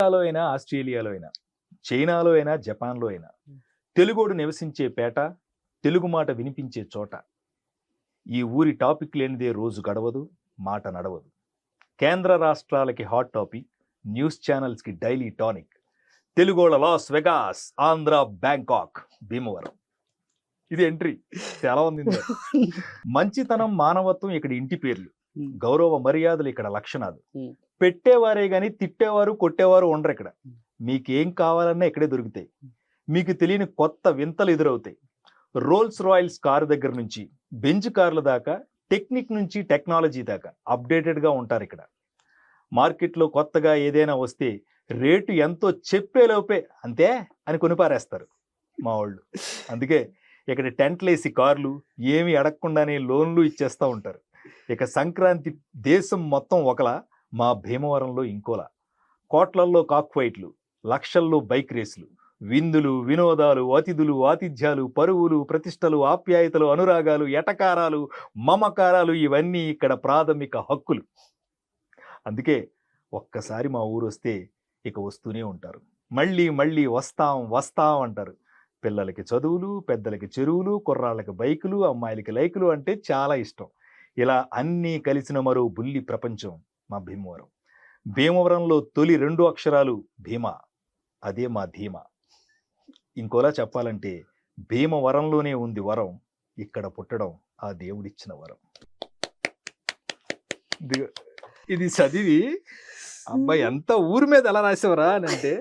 అమెరికాలో అయినా, ఆస్ట్రేలియాలో అయినా, చైనాలో అయినా, జపాన్లో అయినా తెలుగోడు నివసించే పేట, తెలుగు మాట వినిపించే చోట ఈ ఊరి టాపిక్ లేనిదే రోజు గడవదు, మాట నడవదు. కేంద్ర రాష్ట్రాలకి హాట్ టాపిక్, న్యూస్ ఛానల్స్కి డైలీ టానిక్. తెలుగోళ్ళ Las Vegas, Andhra Bangkok, Bhimavaram. ఇది ఎంట్రీ. చాలా ఉంది ఇందులో. మంచితనం, మానవత్వం ఇక్కడ ఇంటి పేర్లు, గౌరవ మర్యాదలు ఇక్కడ లక్షణాలు. పెట్టేవారే గాని తిట్టేవారు, కొట్టేవారు ఉండరు ఇక్కడ. మీకేం కావాలన్నా ఇక్కడే దొరుకుతాయి. మీకు తెలియని కొత్త వింతలు ఎదురవుతాయి. రోల్స్ రాయల్స్ కారు దగ్గర నుంచి బెంజ్ కార్ల దాకా, టెక్నిక్ నుంచి టెక్నాలజీ దాకా అప్డేటెడ్గా ఉంటారు ఇక్కడ. మార్కెట్లో కొత్తగా ఏదైనా వస్తే రేటు ఎంతో చెప్పేలోపే అంతే అని కొనిపారేస్తారు మా వాళ్ళు. అందుకే ఇక్కడ టెంట్లేసి కార్లు ఏమి అడగకుండానే లోన్లు ఇచ్చేస్తూ ఉంటారు. ఇక సంక్రాంతి దేశం మొత్తం ఒకలా, మా భీమవరంలో ఇంకోలా. కోట్లల్లో కాక్ ఫైట్లు, లక్షల్లో బైక్ రేసులు, విందులు, వినోదాలు, అతిథులు, ఆతిథ్యాలు, పరువులు, ప్రతిష్టలు, ఆప్యాయతలు, అనురాగాలు, ఎటకారాలు, మమకారాలు, ఇవన్నీ ఇక్కడ ప్రాథమిక హక్కులు. అందుకే ఒక్కసారి మా ఊరు వస్తే ఇక వస్తూనే ఉంటారు. మళ్ళీ మళ్ళీ వస్తాం వస్తాం అంటారు. పిల్లలకి చదువులు, పెద్దలకి చెరువులు, కుర్రాళ్ళకి బైకులు, అమ్మాయిలకి లైకులు అంటే చాలా ఇష్టం. ఇలా అన్నీ కలిసిన మరో బుల్లి ప్రపంచం మా భీమవరం. భీమవరంలో తొలి 2 అక్షరాలు భీమా, అదే మా ధీమా. ఇంకోలా చెప్పాలంటే భీమవరంలోనే ఉంది వరం, ఇక్కడ పుట్టడం ఆ దేవుడిచ్చిన వరం. ఇది చదివి అబ్బాయి ఎంత ఊరి మీద ఎలా రాసేవరా అని అంటే